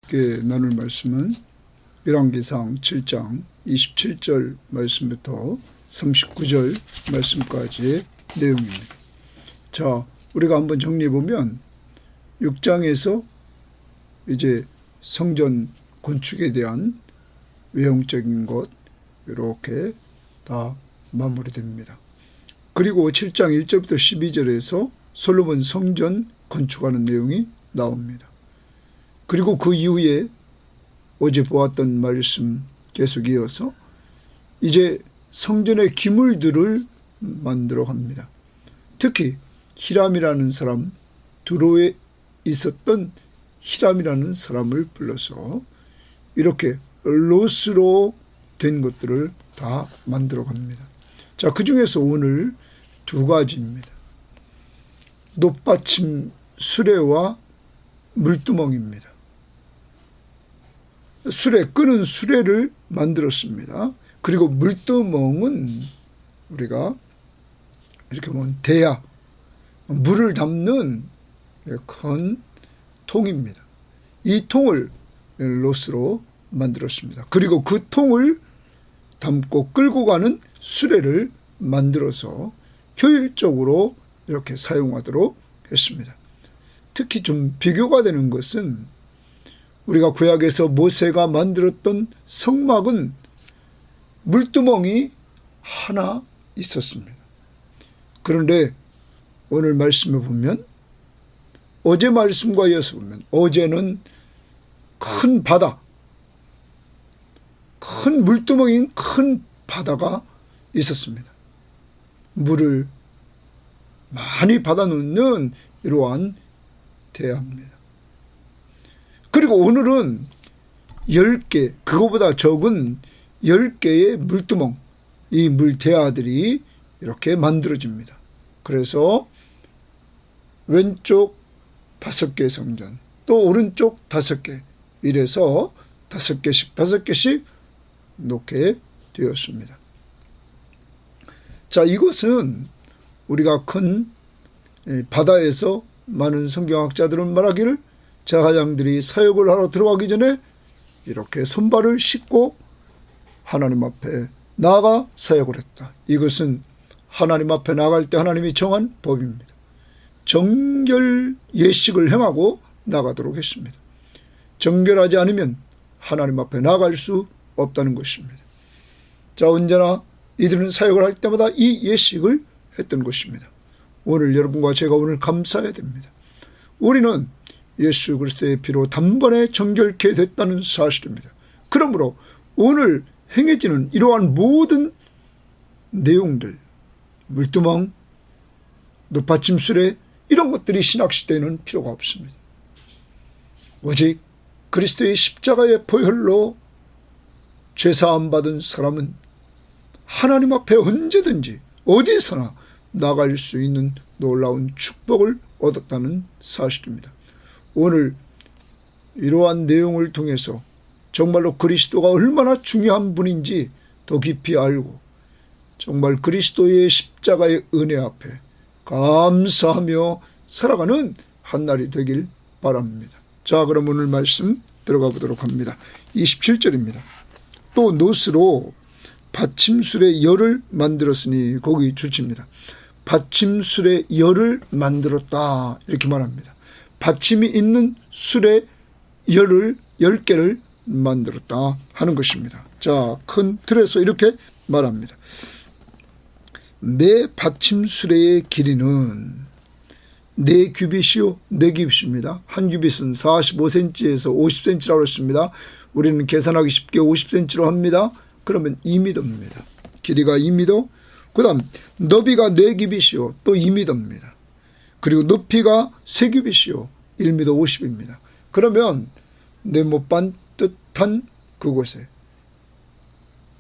함께 나눌 말씀은 열왕기상 7장 27절 말씀부터 39절 말씀까지의 내용입니다. 자, 우리가 한번 정리해보면 6장에서 이제 성전 건축에 대한 외형적인 것 이렇게 다 마무리됩니다. 그리고 7장 1절부터 12절에서 솔로몬 성전 건축하는 내용이 나옵니다. 그리고 그 이후에 어제 보았던 말씀 계속 이어서 이제 성전의 기물들을 만들어 갑니다. 특히 히람이라는 사람, 두로에 있었던 히람이라는 사람을 불러서 이렇게 롯으로 된 것들을 다 만들어 갑니다. 자, 그 중에서 오늘 두 가지입니다. 높받침 수레와 물두멍입니다. 수레, 끄는 수레를 만들었습니다. 그리고 물두멍은 우리가 이렇게 보면 대야, 물을 담는 큰 통입니다. 이 통을 롯으로 만들었습니다. 그리고 그 통을 담고 끌고 가는 수레를 만들어서 효율적으로 이렇게 사용하도록 했습니다. 특히 좀 비교가 되는 것은 우리가 구약에서 모세가 만들었던 성막은 물두멍이 하나 있었습니다. 그런데 오늘 말씀을 보면 어제 말씀과 이어서 보면 어제는 큰 바다, 큰 물두멍인 큰 바다가 있었습니다. 물을 많이 받아놓는 이러한 대야입니다. 그리고 오늘은 10개, 그거보다 적은 10개의 물두멍, 이 물대야들이 이렇게 만들어집니다. 그래서 왼쪽 5개 성전, 또 오른쪽 5개, 이래서 5개씩 놓게 되었습니다. 자, 이것은 우리가 큰 바다에서 많은 성경학자들은 말하기를 제사장들이 사역을 하러 들어가기 전에 이렇게 손발을 씻고 하나님 앞에 나아가 사역을 했다. 이것은 하나님 앞에 나갈 때 하나님이 정한 법입니다. 정결 예식을 행하고 나가도록 했습니다. 정결하지 않으면 하나님 앞에 나갈 수 없다는 것입니다. 자, 언제나 이들은 사역을 할 때마다 이 예식을 했던 것입니다. 오늘 여러분과 제가 오늘 감사해야 됩니다. 우리는 예수 그리스도의 피로 단번에 정결케 됐다는 사실입니다. 그러므로 오늘 행해지는 이러한 모든 내용들, 물두멍, 높받침 수레, 이런 것들이 신학시대에는 필요가 없습니다. 오직 그리스도의 십자가의 보혈로 죄사함 받은 사람은 하나님 앞에 언제든지 어디서나 나갈 수 있는 놀라운 축복을 얻었다는 사실입니다. 오늘 이러한 내용을 통해서 정말로 그리스도가 얼마나 중요한 분인지 더 깊이 알고 정말 그리스도의 십자가의 은혜 앞에 감사하며 살아가는 한날이 되길 바랍니다. 자, 그럼 오늘 말씀 들어가 보도록 합니다. 27절입니다. 또 놋으로 받침술의 열을 만들었으니, 거기 주치입니다. 받침술의 열을 만들었다, 이렇게 말합니다. 받침이 있는 술의 열을 10개를 만들었다 하는 것입니다. 자, 큰 틀에서 이렇게 말합니다. 매 받침수레의 길이는 4규빗이요 4규빗입니다. 한 규빗은 45cm에서 50cm라고 했습니다. 우리는 계산하기 쉽게 50cm로 합니다. 그러면 2m입니다. 길이가 2m, 그 다음 너비가 4규빗이요 또 2m입니다. 그리고 높이가 3규빗이요 1m 50입니다. 그러면 네모 반듯한 그곳에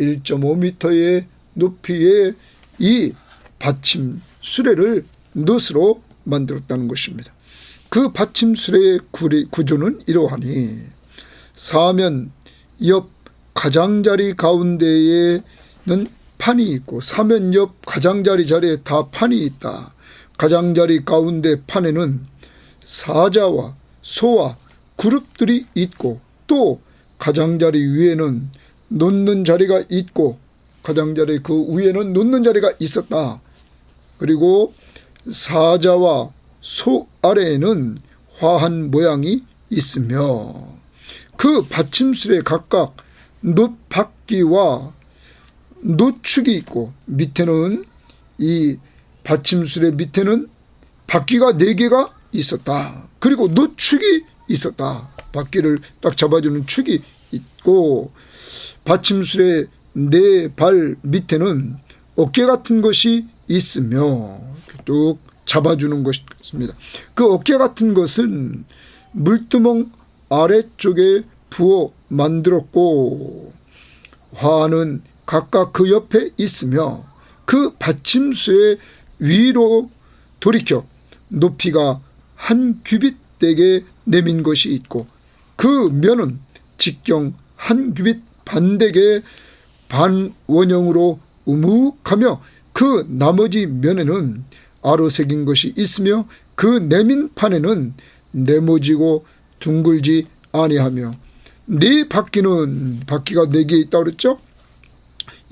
1.5m의 높이의 이 받침 수레를 놋으로 만들었다는 것입니다. 그 받침 수레의 구조는 이러하니, 사면 옆 가장자리 가운데에는 판이 있고 사면 옆 가장자리 자리에 다 판이 있다. 가장자리 가운데 판에는 사자와 소와 그룹들이 있고 또 가장자리 위에는 놓는 자리가 있고 가장자리 그 위에는 놓는 자리가 있었다. 그리고 사자와 소 아래에는 화한 모양이 있으며 그 받침술에 각각 놋바퀴와 놋축이 있고 밑에는 이 받침술의 밑에는 바퀴가 4개가 있었다. 그리고 놋축이 있었다. 바퀴를 딱 잡아주는 축이 있고 받침술의 4발 밑에는 어깨 같은 것이 있으며 뚝 잡아주는 것입니다. 그 어깨 같은 것은 물두멍 아래쪽에 부어 만들었고 화는 각각 그 옆에 있으며 그 받침술의 위로 돌이켜 높이가 1규빗 되게 내민 것이 있고 그 면은 직경 1규빗 반되게 반원형으로 우묵하며 그 나머지 면에는 아로 새긴 것이 있으며 그 내민 판에는 네모지고 둥글지 아니하며 네 바퀴는 바퀴가 4개 있다고 그랬죠.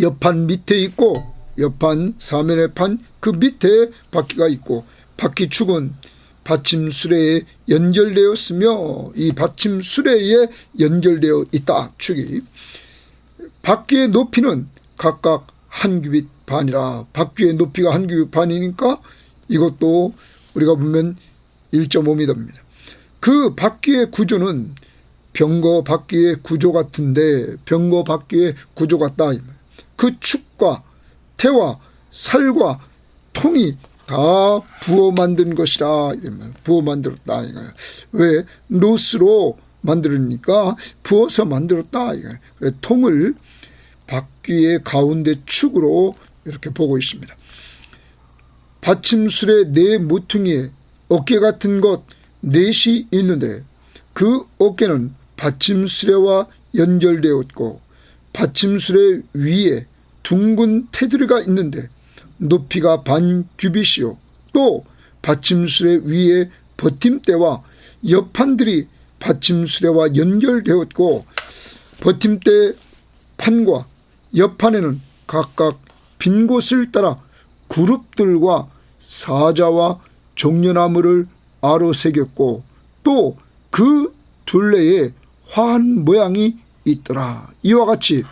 옆판 밑에 있고 옆판 사면의 판 그 밑에 바퀴가 있고 바퀴축은 받침수레에 연결되었으며 이 받침수레에 연결되어 있다. 축이 바퀴의 높이는 각각 1규빗 반이라 바퀴의 높이가 1규빗 반이니까 이것도 우리가 보면 1.5m입니다. 그 바퀴의 구조는 병거 바퀴의 구조 같은데 병거 바퀴의 구조 같다. 그 축과 태와 살과 통이 다 부어 만든 것이라. 부어 만들었다 이거예요. 왜? 놋으로 만들으니까 부어서 만들었다 이거예요. 통을 바퀴의 가운데 축으로 이렇게 보고 있습니다. 받침술의 4 모퉁이에 어깨 같은 것 4이 있는데 그 어깨는 받침수레와 연결되었고 받침수레 위에 둥근 테두리가 있는데 높이가 반 규빗이요. 또 받침수레 위에 버팀대와 옆판들이 받침수레와 연결되었고 버팀대 판과 옆판에는 각각 빈 곳을 따라 그룹들과 사자와 종려나무를 아로 새겼고 또 그 둘레에 화한 모양이 있더라. 이와 같이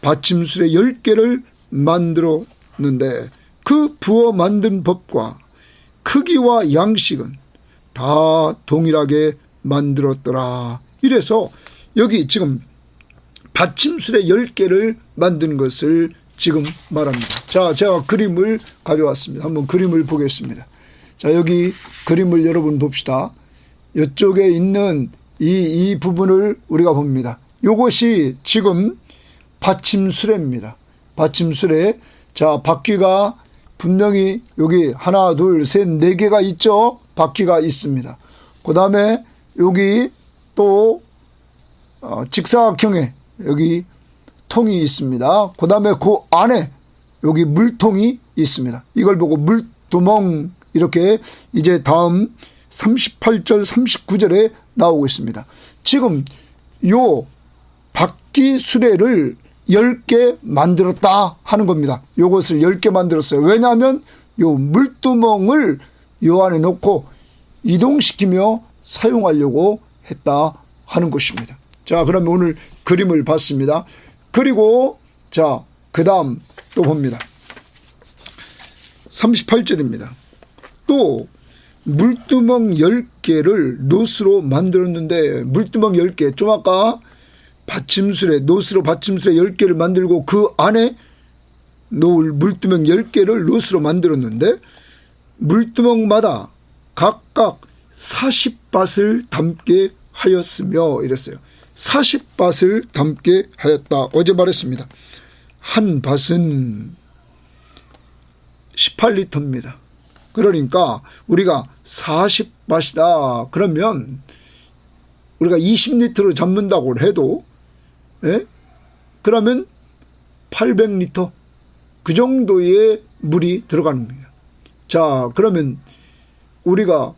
받침술의 10개를 만들었는데 그 부어 만든 법과 크기와 양식은 다 동일하게 만들었더라. 이래서 여기 지금 받침술의 10개를 만든 것을 지금 말합니다. 자, 제가 그림을 가져왔습니다. 한번 그림을 보겠습니다. 자, 여기 그림을 여러분 봅시다. 이쪽에 있는 이 부분을 우리가 봅니다. 이것이 지금 받침수레입니다. 받침수레. 자, 바퀴가 분명히 여기 하나, 둘, 셋, 4개가 있죠. 바퀴가 있습니다. 그 다음에 여기 또 직사각형에 여기 통이 있습니다. 그 다음에 그 안에 여기 물통이 있습니다. 이걸 보고 물두멍 이렇게 이제 다음 38절 39절에 나오고 있습니다. 지금 요 바퀴 수레를 10개 만들었다 하는 겁니다. 요것을 10개 만들었어요. 왜냐하면 요 물두멍을 요 안에 넣고 이동시키며 사용하려고 했다 하는 것입니다. 자, 그러면 오늘 그림을 봤습니다. 그리고 자, 그 다음 또 봅니다. 38절입니다. 또 물두멍 10개를 놋으로 만들었는데 물두멍 10개 좀 아까 받침술에 놋으로 받침술에 10개를 만들고 그 안에 놓을 물두멍 10개를 놋으로 만들었는데 물두멍마다 각각 40밭을 담게 하였으며 이랬어요. 40밭을 담게 하였다. 어제 말했습니다. 한 밭은 18리터입니다. 그러니까 우리가 40밭이다. 그러면 우리가 20리터로 잡는다고 해도 그러면 800리터 그 정도의 물이 들어가는 겁니다. 자, 그러면 우리가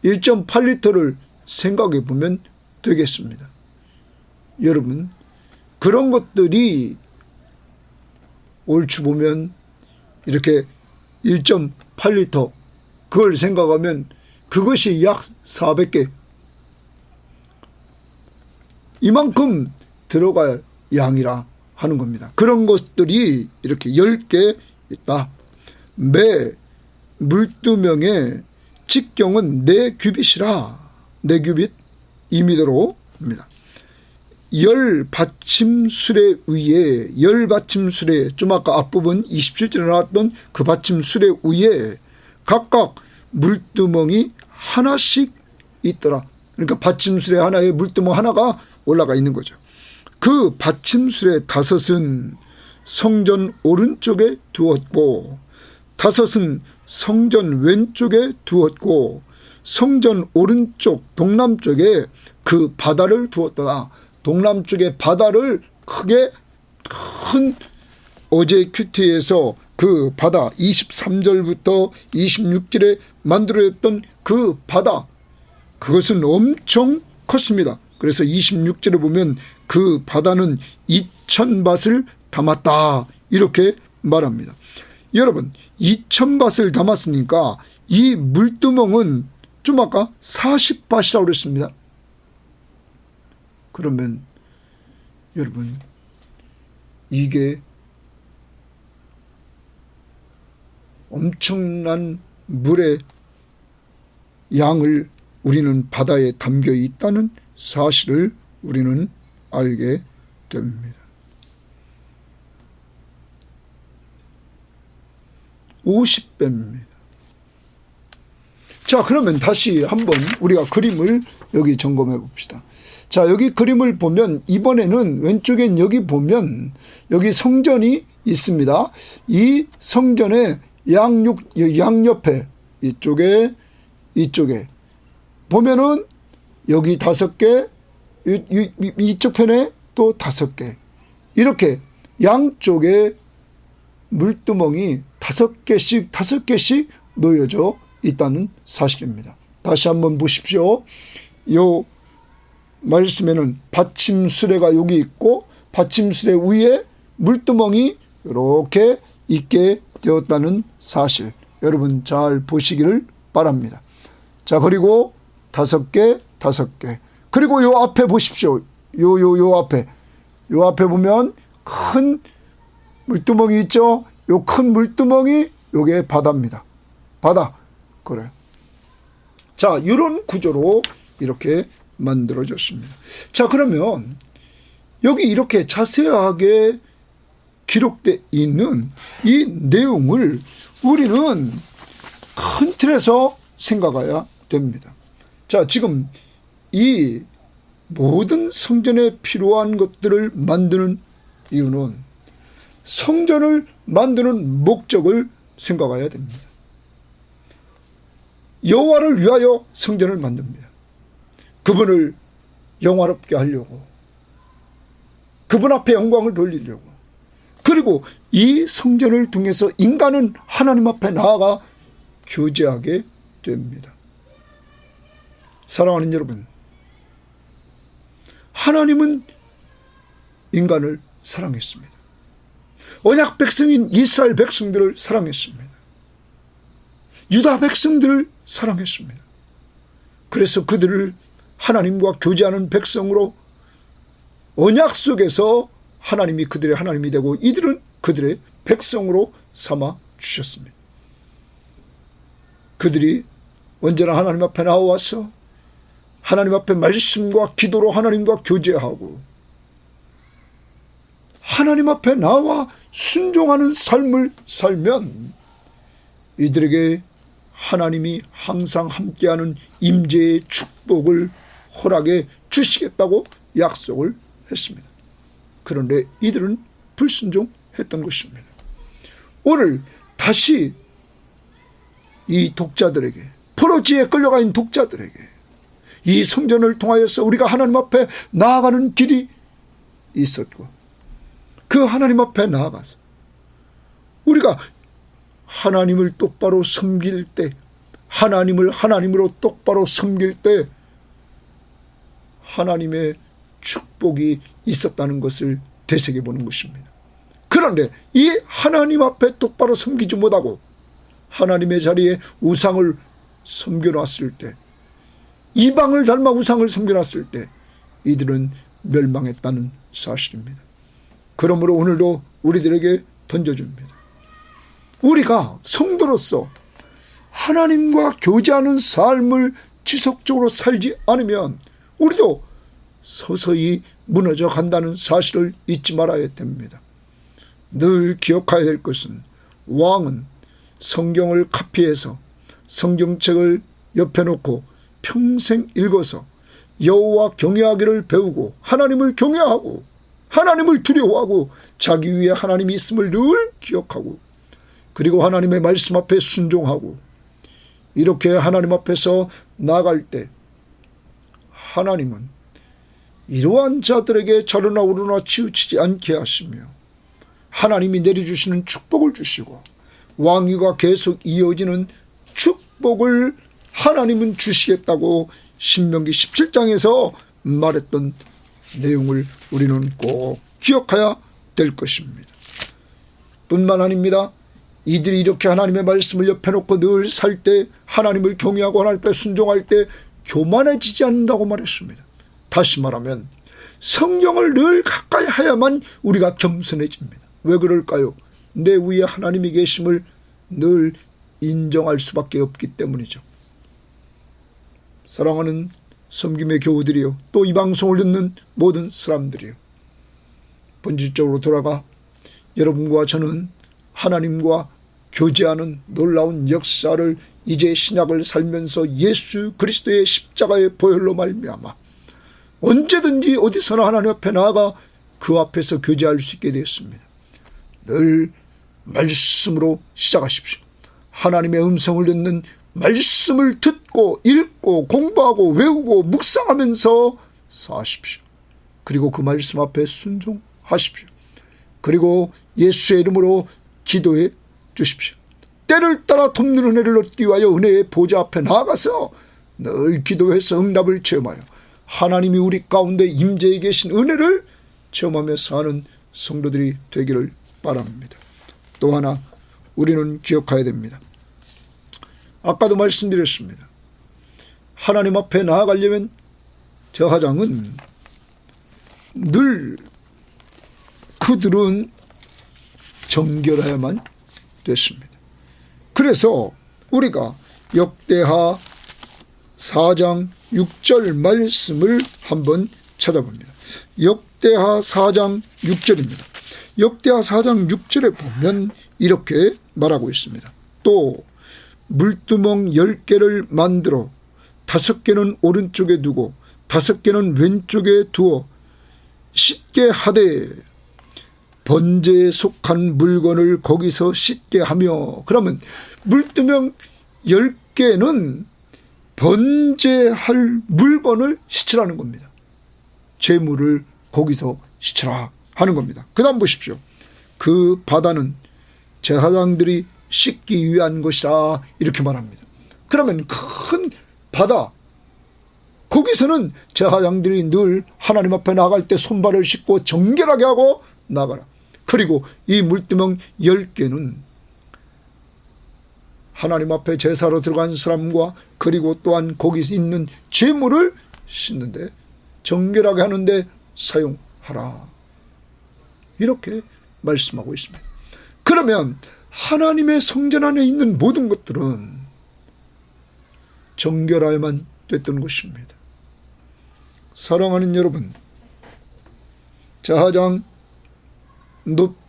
1.8리터를 생각해 보면 되겠습니다. 여러분, 그런 것들이 옳지 보면 이렇게 1.8리터 그걸 생각하면 그것이 약 400개, 이만큼 들어갈 양이라 하는 겁니다. 그런 것들이 이렇게 10개 있다. 매 물두멍의 직경은 4규빗이라, 4규빗 2m로 합니다. 열 받침술에 의해, 열 받침술에, 좀 아까 앞부분 27절에 나왔던 그 받침술에 의해 각각 물두멍이 하나씩 있더라. 그러니까 받침술에 하나에 물두멍 하나가 올라가 있는 거죠. 그 받침술의 5은 성전 오른쪽에 두었고 5은 성전 왼쪽에 두었고 성전 오른쪽 동남쪽에 그 바다를 두었더라. 동남쪽에 바다를 크게, 큰 어제 큐티에서 그 바다 23절부터 26절에 만들어졌던 그 바다, 그것은 엄청 컸습니다. 그래서 26절에 보면 그 바다는 2000밭을 담았다, 이렇게 말합니다. 여러분, 2000밭을 담았으니까 이 물두멍은 좀 아까 40밭이라고 그랬습니다. 그러면 여러분, 이게 엄청난 물의 양을 우리는 바다에 담겨 있다는 사실을 우리는 알게 됩니다. 50배입니다. 자, 그러면 다시 한번 우리가 그림을 여기 점검해 봅시다. 자, 여기 그림을 보면 이번에는 왼쪽엔 여기 보면 여기 성전이 있습니다. 이 성전의 양옆에 이쪽에 보면은 여기 5개, 이쪽 편에 또 5개, 이렇게 양쪽에 물두멍이 5개씩 놓여져 있다는 사실입니다. 다시 한번 보십시오. 요 말씀에는 받침수레가 여기 있고 받침수레 위에 물두멍이 이렇게 있게 되었다는 사실, 여러분 잘 보시기를 바랍니다. 자, 그리고 5개, 그리고 요 앞에 보십시오. 요 앞에 보면 큰 물두멍이 있죠. 요 큰 물두멍이 요게 바다입니다. 바다. 그래. 자, 이런 구조로 이렇게 만들어졌습니다. 자, 그러면 여기 이렇게 자세하게 기록되어 있는 이 내용을 우리는 큰 틀에서 생각해야 됩니다. 자, 지금 이 모든 성전에 필요한 것들을 만드는 이유는 성전을 만드는 목적을 생각해야 됩니다. 여호와를 위하여 성전을 만듭니다. 그분을 영화롭게 하려고, 그분 앞에 영광을 돌리려고, 그리고 이 성전을 통해서 인간은 하나님 앞에 나아가 교제하게 됩니다. 사랑하는 여러분, 하나님은 인간을 사랑했습니다. 언약 백성인 이스라엘 백성들을 사랑했습니다. 유다 백성들을 사랑했습니다. 그래서 그들을 하나님과 교제하는 백성으로 언약 속에서 하나님이 그들의 하나님이 되고 이들은 그들의 백성으로 삼아 주셨습니다. 그들이 언제나 하나님 앞에 나와서 하나님 앞에 말씀과 기도로 하나님과 교제하고 하나님 앞에 나와 순종하는 삶을 살면 이들에게 하나님이 항상 함께하는 임재의 축복을 허락해 주시겠다고 약속을 했습니다. 그런데 이들은 불순종했던 것입니다. 오늘 다시 이 독자들에게, 포로지에 끌려가 있는 독자들에게 이 성전을 통하여서 우리가 하나님 앞에 나아가는 길이 있었고 그 하나님 앞에 나아가서 우리가 하나님을 똑바로 섬길 때, 하나님을 하나님으로 똑바로 섬길 때 하나님의 축복이 있었다는 것을 되새겨보는 것입니다. 그런데 이 하나님 앞에 똑바로 섬기지 못하고 하나님의 자리에 우상을 섬겨놨을 때, 이방을 닮아 우상을 섬겨놨을 때 이들은 멸망했다는 사실입니다. 그러므로 오늘도 우리들에게 던져줍니다. 우리가 성도로서 하나님과 교제하는 삶을 지속적으로 살지 않으면 우리도 서서히 무너져 간다는 사실을 잊지 말아야 됩니다. 늘 기억해야 될 것은 왕은 성경을 카피해서 성경책을 옆에 놓고 평생 읽어서 여호와 경외하기를 배우고 하나님을 경외하고 하나님을 두려워하고 자기 위에 하나님이 있음을 늘 기억하고 그리고 하나님의 말씀 앞에 순종하고 이렇게 하나님 앞에서 나아갈 때 하나님은 이러한 자들에게 저러나 오르나 치우치지 않게 하시며 하나님이 내려주시는 축복을 주시고 왕위가 계속 이어지는 축복을 하나님은 주시겠다고 신명기 17장에서 말했던 내용을 우리는 꼭 기억해야 될 것입니다. 뿐만 아닙니다. 이들이 이렇게 하나님의 말씀을 옆에 놓고 늘 살 때 하나님을 경외하고 하나님 앞에 순종할 때 교만해지지 않는다고 말했습니다. 다시 말하면 성경을 늘 가까이 해야만 우리가 겸손해집니다. 왜 그럴까요? 내 위에 하나님이 계심을 늘 인정할 수밖에 없기 때문이죠. 사랑하는 섬김의 교우들이요, 또 이 방송을 듣는 모든 사람들이요, 본질적으로 돌아가 여러분과 저는 하나님과 교제하는 놀라운 역사를 이제 신약을 살면서 예수 그리스도의 십자가의 보혈로 말미암아 언제든지 어디서나 하나님 앞에 나아가 그 앞에서 교제할 수 있게 되었습니다. 늘 말씀으로 시작하십시오. 하나님의 음성을 듣는 말씀을 듣고 읽고 공부하고 외우고 묵상하면서 사십시오. 그리고 그 말씀 앞에 순종하십시오. 그리고 예수의 이름으로 기도해 주십시오. 때를 따라 돕는 은혜를 얻기 위하여 은혜의 보좌 앞에 나아가서 늘 기도해서 응답을 체험하여 하나님이 우리 가운데 임재해 계신 은혜를 체험하며 사는 성도들이 되기를 바랍니다. 또 하나 우리는 기억해야 됩니다. 아까도 말씀드렸습니다. 하나님 앞에 나아가려면 제사장은 늘 그들은 정결해야만 됐습니다. 그래서 우리가 역대하 4장 6절 말씀을 한번 찾아봅니다. 역대하 4장 6절입니다. 역대하 4장 6절에 보면 이렇게 말하고 있습니다. 또 물두멍 10개를 만들어 5개는 오른쪽에 두고 5개는 왼쪽에 두어 씻게 하되 번제에 속한 물건을 거기서 씻게 하며, 그러면 물두멍 10개는 번제할 물건을 씻으라는 겁니다. 제물을 거기서 씻으라 하는 겁니다. 그 다음 보십시오. 그 바다는 제사장들이 씻기 위한 것이라 이렇게 말합니다. 그러면 큰 바다, 거기서는 제사장들이 늘 하나님 앞에 나갈 때 손발을 씻고 정결하게 하고 나가라. 그리고 이 물두멍 10개는 하나님 앞에 제사로 들어간 사람과 그리고 또한 거기 있는 제물을 씻는데 정결하게 하는데 사용하라. 이렇게 말씀하고 있습니다. 그러면 하나님의 성전 안에 있는 모든 것들은 정결하여만 됐던 것입니다. 사랑하는 여러분, 제사장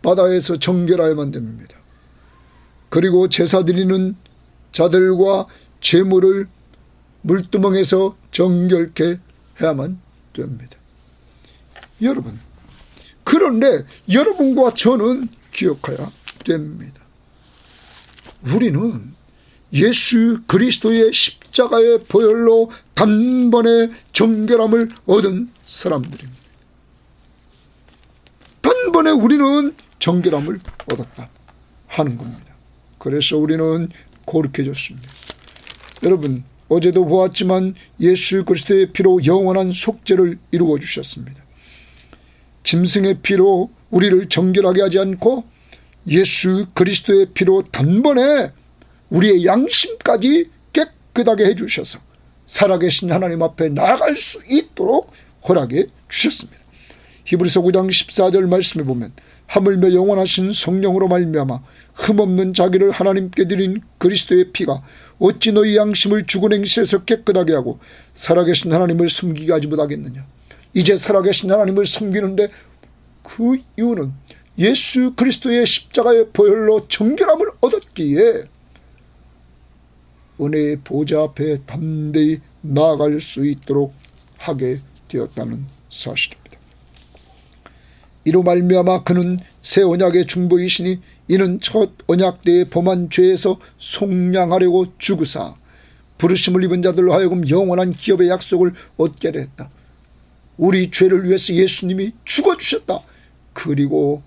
바다에서 정결하여만 됩니다. 그리고 제사 드리는 자들과 제물을 물두멍에서 정결케 해야만 됩니다. 여러분, 그런데 여러분과 저는 기억해야 됩니다. 우리는 예수 그리스도의 십자가의 보혈로 단번에 정결함을 얻은 사람들입니다. 단번에 우리는 정결함을 얻었다 하는 겁니다. 그래서 우리는 거룩해졌습니다. 여러분, 어제도 보았지만 예수 그리스도의 피로 영원한 속죄를 이루어 주셨습니다. 짐승의 피로 우리를 정결하게 하지 않고 예수 그리스도의 피로 단번에 우리의 양심까지 깨끗하게 해주셔서 살아계신 하나님 앞에 나아갈 수 있도록 허락해 주셨습니다. 히브리서 9장 14절 말씀에 보면 하물며 영원하신 성령으로 말미암아 흠없는 자기를 하나님께 드린 그리스도의 피가 어찌 너희 양심을 죽은 행실에서 깨끗하게 하고 살아계신 하나님을 섬기게 하지 못하겠느냐. 이제 살아계신 하나님을 섬기는데 그 이유는 예수 그리스도의 십자가의 보혈로 정결함을 얻었기에 은혜의 보좌 앞에 담대히 나아갈 수 있도록 하게 되었다는 사실입니다. 이로 말미암아 그는 새 언약의 중보이시니 이는 첫 언약 때에 범한 죄에서 속량하려고 죽으사 부르심을 입은 자들로 하여금 영원한 기업의 약속을 얻게 했다. 우리 죄를 위해서 예수님이 죽어주셨다. 그리고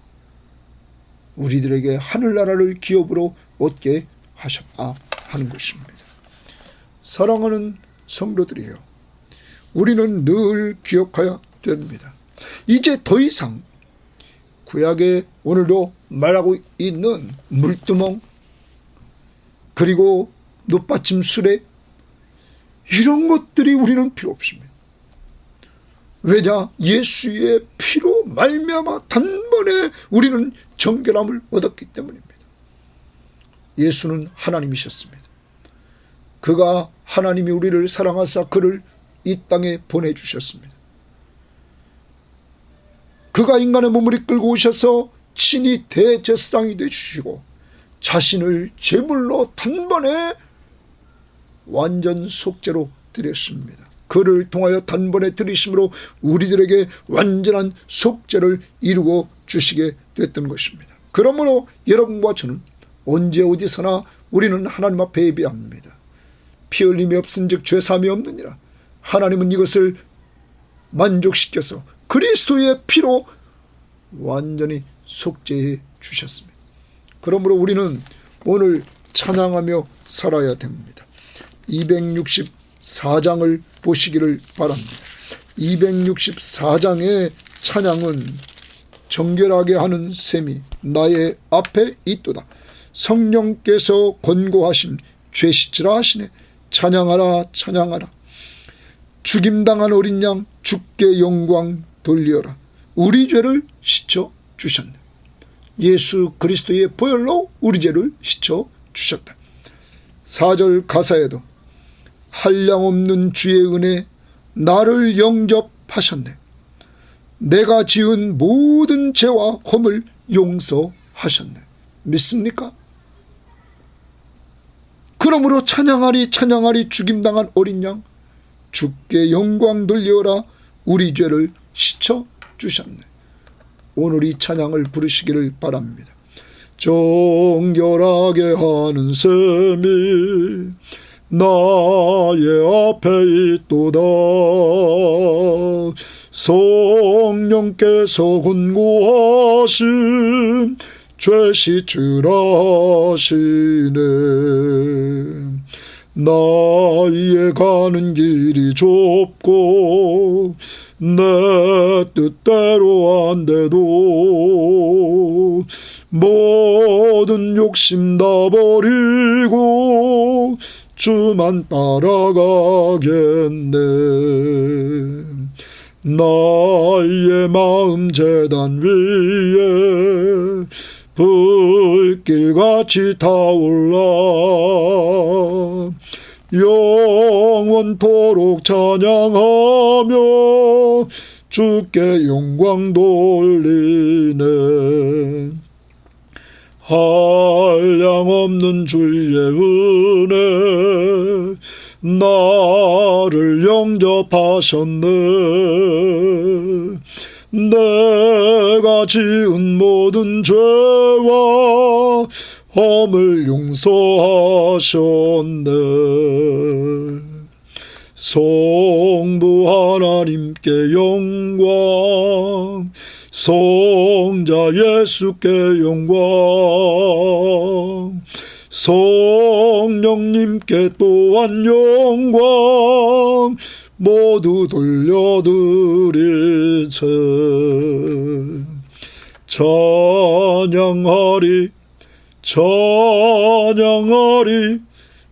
우리들에게 하늘나라를 기업으로 얻게 하셨다 하는 것입니다. 사랑하는 성도들이요, 우리는 늘 기억해야 됩니다. 이제 더 이상 구약에 오늘도 말하고 있는 물두멍 그리고 놋받침 수레 이런 것들이 우리는 필요 없습니다. 왜냐? 예수의 피로 말미암아 단번에 우리는 정결함을 얻었기 때문입니다. 예수는 하나님이셨습니다. 그가 하나님이 우리를 사랑하사 그를 이 땅에 보내주셨습니다. 그가 인간의 몸을 이끌고 오셔서 친히 대제사장이 되주시고 자신을 제물로 단번에 완전 속죄로 드렸습니다. 그를 통하여 단번에 드리심으로 우리들에게 완전한 속죄를 이루어 주시게 됐던 것입니다. 그러므로 여러분과 저는 언제 어디서나 우리는 하나님 앞에 예배합니다. 피 흘림이 없은즉 죄사함이 없느니라. 하나님은 이것을 만족시켜서 그리스도의 피로 완전히 속죄해 주셨습니다. 그러므로 우리는 오늘 찬양하며 살아야 됩니다. 264장을 보시기를 바랍니다. 264장의 찬양은 정결하게 하는 셈이 나의 앞에 있도다. 성령께서 권고하심 죄 씻으라 하시네. 찬양하라 찬양하라. 죽임당한 어린 양 주께 영광 돌리어라. 우리 죄를 씻어 주셨네. 예수 그리스도의 보혈로 우리 죄를 씻어 주셨다. 4절 가사에도 한량없는 주의 은혜 나를 영접하셨네. 내가 지은 모든 죄와 험을 용서하셨네. 믿습니까? 그러므로 찬양하리 찬양하리 죽임당한 어린 양 주께 영광 돌리어라. 우리 죄를 씻어 주셨네. 오늘 이 찬양을 부르시기를 바랍니다. 정결하게 하는 셈이 나의 앞에 있도다. 성령께서 권고하신 죄 씻으라 하시네. 나의 가는 길이 좁고 내 뜻대로 안 돼도 모든 욕심 다 버리고 주만 따라가겠네. 나의 마음 제단 위에 불길같이 타올라 영원토록 찬양하며 주께 영광 돌리네. 한량없는 주의 은혜 나를 영접하셨네. 내가 지은 모든 죄와 험을 용서하셨네. 성부 하나님께 영광 성자 예수께 영광 성령님께 또한 영광 모두 돌려드리세. 찬양하리 찬양하리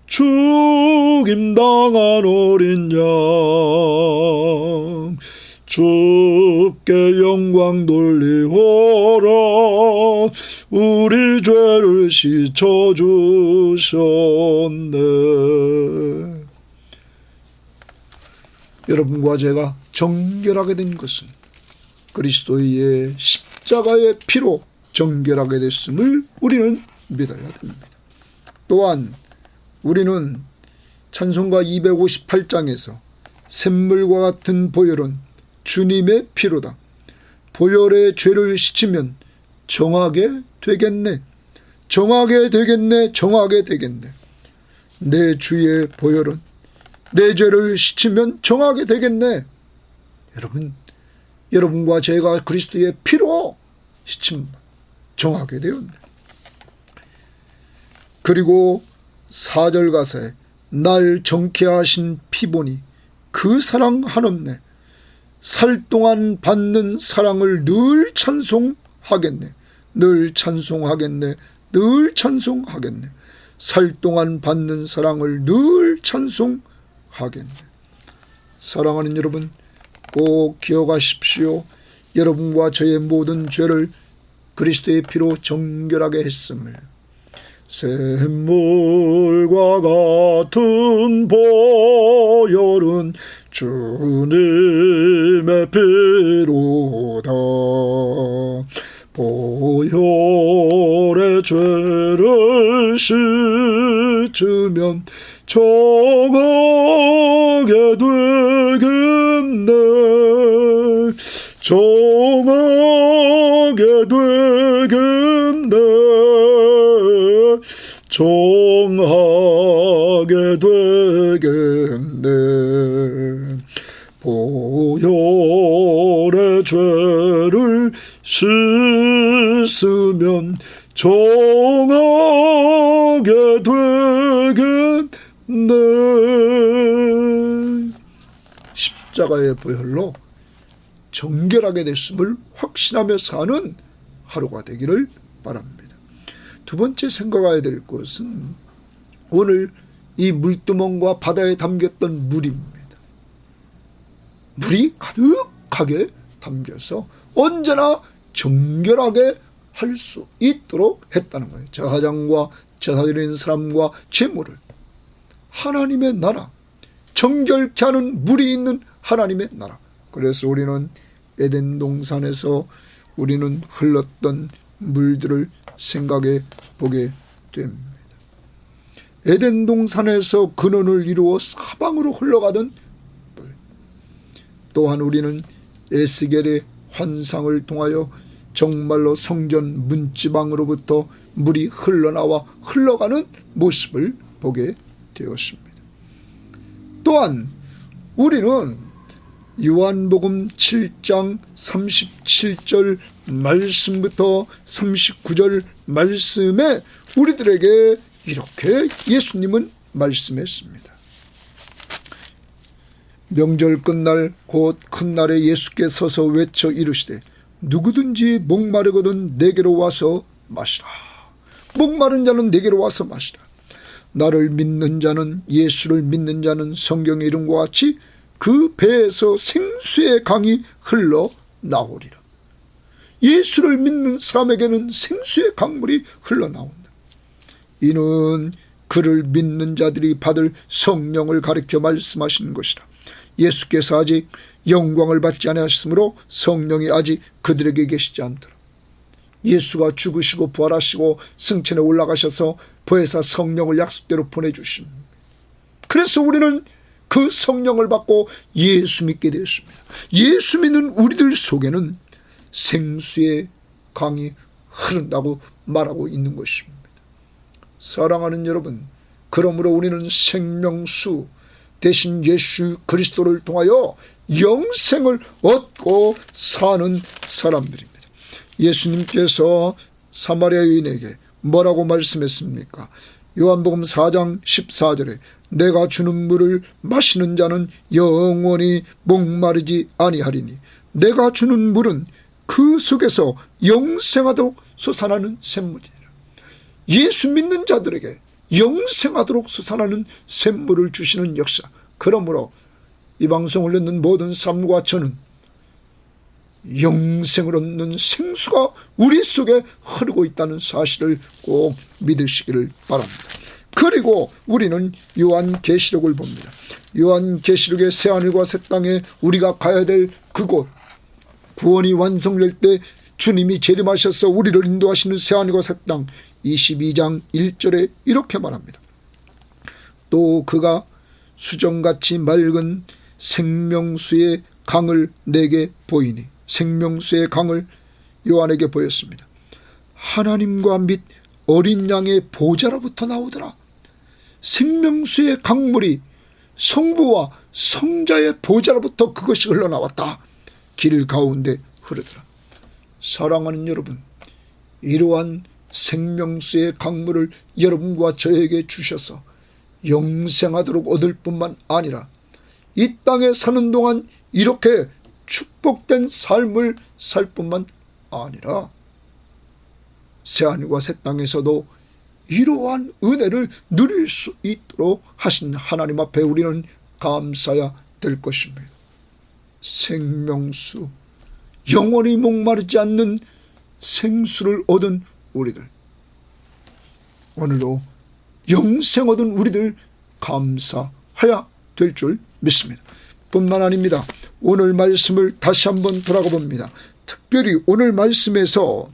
죽임당한 어린 양 주께 영광 돌리오라 우리 죄를 씻어주셨네. 여러분과 제가 정결하게 된 것은 그리스도의 십자가의 피로 정결하게 됐음을 우리는 믿어야 됩니다. 또한 우리는 찬송가 258장에서 샘물과 같은 보혈은 주님의 피로다. 보혈의 죄를 씻으면 정하게 되겠네. 정하게 되겠네. 정하게 되겠네. 내 주의 보혈은 내 죄를 씻으면 정하게 되겠네. 여러분과 제가 그리스도의 피로 씻음 정하게 되었네. 그리고 4절 가사에 날 정케 하신 피보니 그 사랑 한없네. 살 동안 받는 사랑을 늘 찬송하겠네. 늘 찬송하겠네. 늘 찬송하겠네. 살 동안 받는 사랑을 늘 찬송하겠네. 사랑하는 여러분, 꼭 기억하십시오. 여러분과 저의 모든 죄를 그리스도의 피로 정결하게 했음을. 샘물과 같은 보혈은 주님의 피로다. 보혈의 죄를 씻으면 정하게 되겠네. 정하게 되겠네. 정하게 되겠네. 보혈의 죄를 씻으면 정하게 되겠네. 십자가의 보혈로 정결하게 됐음을 확신하며 사는 하루가 되기를 바랍니다. 두 번째 생각해야 될 것은 오늘 이 물두멍과 바다에 담겼던 물입니다. 물이 가득하게 담겨서 언제나 정결하게 할 수 있도록 했다는 거예요. 제사장과 제사드리는 사람과 제물을 하나님의 나라, 정결케 하는 물이 있는 하나님의 나라. 그래서 우리는 에덴 동산에서 우리는 흘렀던 물들을 생각해 보게 됩니다. 에덴 동산에서 근원을 이루어 사방으로 흘러가던 물. 또한 우리는 에스겔의 환상을 통하여 정말로 성전 문지방으로부터 물이 흘러나와 흘러가는 모습을 보게 되었습니다. 또한 우리는 요한복음 7장 37절 말씀부터 39절 말씀에 우리들에게 이렇게 예수님은 말씀했습니다. 명절 끝날 곧 큰 날에 예수께 서서 외쳐 이르시되 누구든지 목마르거든 내게로 와서 마시라. 목마른 자는 내게로 와서 마시라. 나를 믿는 자는, 예수를 믿는 자는 성경의 이름과 같이 그 배에서 생수의 강이 흘러나오리라. 예수를 믿는 사람에게는 생수의 강물이 흘러나온다. 이는 그를 믿는 자들이 받을 성령을 가리켜 말씀하시는 것이라. 예수께서 아직 영광을 받지 아니하셨으므로 성령이 아직 그들에게 계시지 않더라. 예수가 죽으시고 부활하시고 승천에 올라가셔서 보혜사 성령을 약속대로 보내주십니다. 그래서 우리는 그 성령을 받고 예수 믿게 되었습니다. 예수 믿는 우리들 속에는 생수의 강이 흐른다고 말하고 있는 것입니다. 사랑하는 여러분, 그러므로 우리는 생명수 대신 예수 그리스도를 통하여 영생을 얻고 사는 사람들입니다. 예수님께서 사마리아 여인에게 뭐라고 말씀했습니까? 요한복음 4장 14절에 내가 주는 물을 마시는 자는 영원히 목마르지 아니하리니 내가 주는 물은 그 속에서 영생하도록 솟아나는 샘물이니라. 예수 믿는 자들에게 영생하도록 솟아나는 샘물을 주시는 역사. 그러므로 이 방송을 듣는 모든 사람과 저는 영생을 얻는 생수가 우리 속에 흐르고 있다는 사실을 꼭 믿으시기를 바랍니다. 그리고 우리는 요한계시록을 봅니다. 요한계시록의 새하늘과 새 땅에 우리가 가야 될 그곳, 구원이 완성될 때 주님이 재림하셔서 우리를 인도하시는 새하늘과 새 땅, 22장 1절에 이렇게 말합니다. 또 그가 수정같이 맑은 생명수의 강을 내게 보이니, 생명수의 강을 요한에게 보였습니다. 하나님과 및 어린 양의 보좌로부터 나오더라. 생명수의 강물이 성부와 성자의 보좌로부터 그것이 흘러나왔다. 길 가운데 흐르더라. 사랑하는 여러분, 이러한 생명수의 강물을 여러분과 저에게 주셔서 영생하도록 얻을 뿐만 아니라 이 땅에 사는 동안 이렇게 축복된 삶을 살 뿐만 아니라 새하늘과 새 땅에서도 이러한 은혜를 누릴 수 있도록 하신 하나님 앞에 우리는 감사해야 될 것입니다. 생명수, 영원히 목마르지 않는 생수를 얻은 우리들, 오늘도 영생 얻은 우리들 감사해야 될 줄 믿습니다. 뿐만 아닙니다. 오늘 말씀을 다시 한번 돌아가 봅니다. 특별히 오늘 말씀에서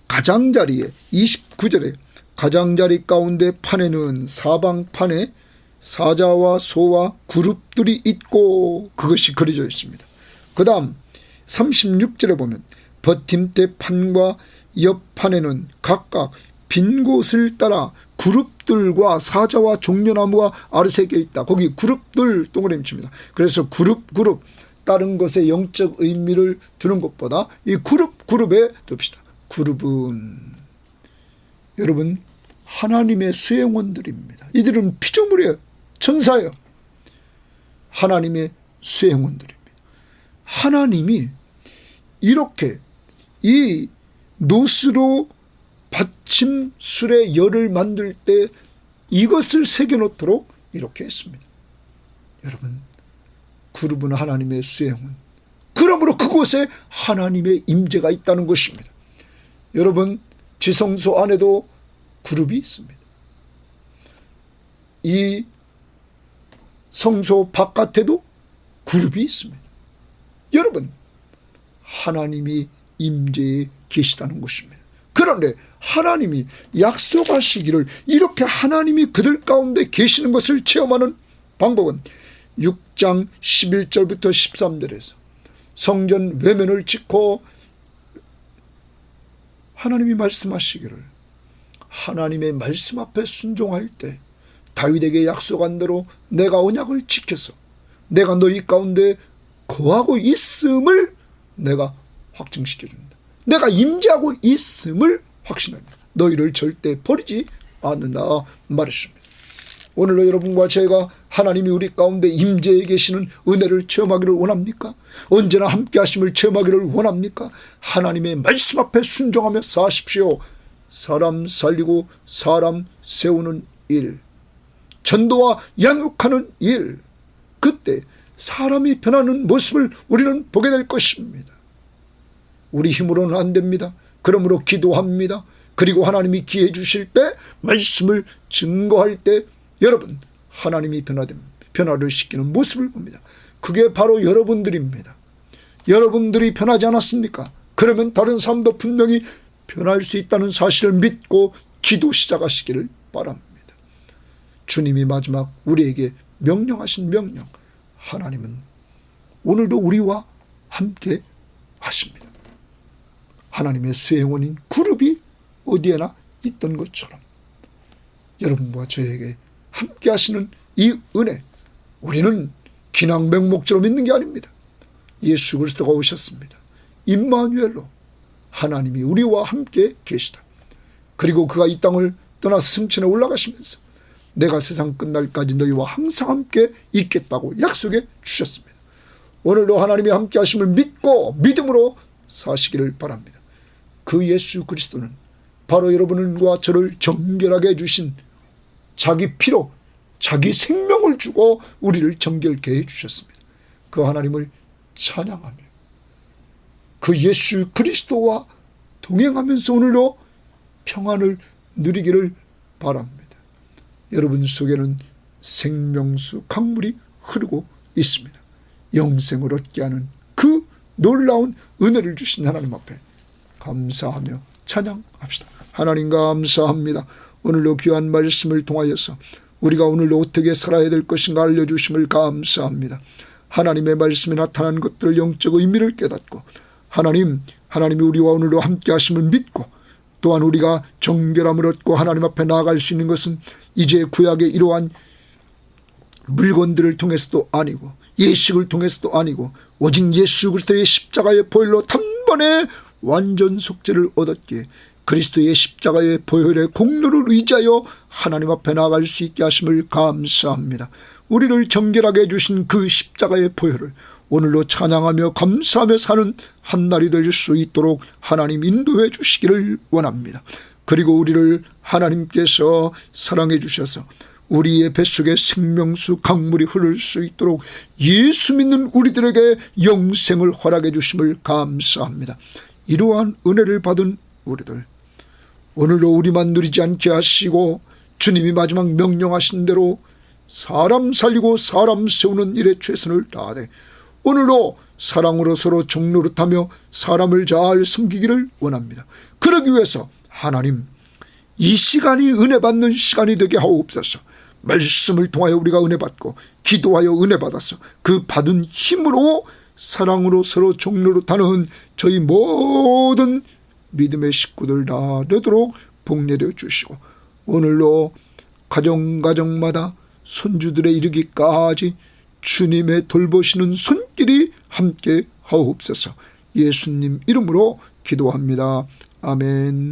가장자리에 29절에 가장자리 가운데 판에는 사방판에 사자와 소와 그룹들이 있고 그것이 그려져 있습니다. 그 다음 36절에 보면 버팀대 판과 옆판에는 각각 빈 곳을 따라 그룹들과 사자와 종려나무가 아르새겨 있다. 거기 그룹들 동그라미 칩니다. 그래서 그룹 다른 것에 영적 의미를 두는 것보다 이 그룹에 둡시다. 그룹은 여러분 하나님의 수행원들입니다. 이들은 피조물이에요. 천사예요. 하나님의 수행원들입니다. 하나님이 이렇게 이 노스로 받침술의 열을 만들 때 이것을 새겨놓도록 이렇게 했습니다. 여러분, 그룹은 하나님의 수행원. 그러므로 그곳에 하나님의 임재가 있다는 것입니다. 여러분, 지성소 안에도 그룹이 있습니다. 이 성소 바깥에도 그룹이 있습니다. 여러분, 하나님이 임재에 계시다는 것입니다. 그런데 하나님이 약속하시기를 이렇게 하나님이 그들 가운데 계시는 것을 체험하는 방법은 6장 11절부터 13절에서 성전 외면을 짓고 하나님이 말씀하시기를 하나님의 말씀 앞에 순종할 때 다윗에게 약속한 대로 내가 언약을 지켜서 내가 너희 가운데 거하고 있음을 내가 확증시켜준다. 내가 임재하고 있음을 확신합니다. 너희를 절대 버리지 않는다 말했습니다. 오늘도 여러분과 제가 하나님이 우리 가운데 임재해 계시는 은혜를 체험하기를 원합니까? 언제나 함께 하심을 체험하기를 원합니까? 하나님의 말씀 앞에 순종하며 사십시오. 사람 살리고 사람 세우는 일, 전도와 양육하는 일, 그때 사람이 변하는 모습을 우리는 보게 될 것입니다. 우리 힘으로는 안 됩니다. 그러므로 기도합니다. 그리고 하나님이 기회 주실 때 말씀을 증거할 때 여러분 하나님이 변화를 시키는 모습을 봅니다. 그게 바로 여러분들입니다. 여러분들이 변하지 않았습니까? 그러면 다른 사람도 분명히 변할 수 있다는 사실을 믿고 기도 시작하시기를 바랍니다. 주님이 마지막 우리에게 명령하신 명령, 하나님은 오늘도 우리와 함께 하십니다. 하나님의 수행원인 그룹이 어디에나 있던 것처럼 여러분과 저에게 함께 하시는 이 은혜, 우리는 기낭 맹목적으로 믿는 게 아닙니다. 예수 그리스도가 오셨습니다. 임마누엘로 하나님이 우리와 함께 계시다. 그리고 그가 이 땅을 떠나서 승천에 올라가시면서 내가 세상 끝날까지 너희와 항상 함께 있겠다고 약속해 주셨습니다. 오늘도 하나님이 함께 하심을 믿고 믿음으로 사시기를 바랍니다. 그 예수 그리스도는 바로 여러분과 저를 정결하게 해주신 자기 피로 자기 생명을 주고 우리를 정결케 해주셨습니다. 그 하나님을 찬양하며 그 예수 그리스도와 동행하면서 오늘도 평안을 누리기를 바랍니다. 여러분 속에는 생명수 강물이 흐르고 있습니다. 영생을 얻게 하는 그 놀라운 은혜를 주신 하나님 앞에 감사하며 찬양합시다. 하나님 감사합니다. 오늘도 귀한 말씀을 통하여서 우리가 오늘도 어떻게 살아야 될 것인가 알려주심을 감사합니다. 하나님의 말씀에 나타난 것들 영적 의미를 깨닫고 하나님이 우리와 오늘도 함께 하심을 믿고 또한 우리가 정결함을 얻고 하나님 앞에 나아갈 수 있는 것은 이제 구약의 이러한 물건들을 통해서도 아니고 예식을 통해서도 아니고 오직 예수 그리스도의 십자가의 보혈로 단번에 완전 속죄를 얻었기에 그리스도의 십자가의 보혈의 공로를 의지하여 하나님 앞에 나아갈 수 있게 하심을 감사합니다. 우리를 정결하게 해주신 그 십자가의 보혈을 오늘로 찬양하며 감사하며 사는 한날이 될 수 있도록 하나님 인도해 주시기를 원합니다. 그리고 우리를 하나님께서 사랑해 주셔서 우리의 뱃속에 생명수 강물이 흐를 수 있도록 예수 믿는 우리들에게 영생을 허락해 주심을 감사합니다. 이러한 은혜를 받은 우리들 오늘도 우리만 누리지 않게 하시고 주님이 마지막 명령하신 대로 사람 살리고 사람 세우는 일에 최선을 다하되 오늘도 사랑으로 서로 종노릇하며 사람을 잘 섬기기를 원합니다. 그러기 위해서 하나님 이 시간이 은혜 받는 시간이 되게 하옵소서. 말씀을 통하여 우리가 은혜 받고 기도하여 은혜 받아서 그 받은 힘으로 사랑으로 서로 종노릇하는 저희 모든 믿음의 식구들 다 되도록 복내려 주시고 오늘로 가정마다 손주들에 이르기까지 주님의 돌보시는 손길이 함께 하옵소서. 예수님 이름으로 기도합니다. 아멘.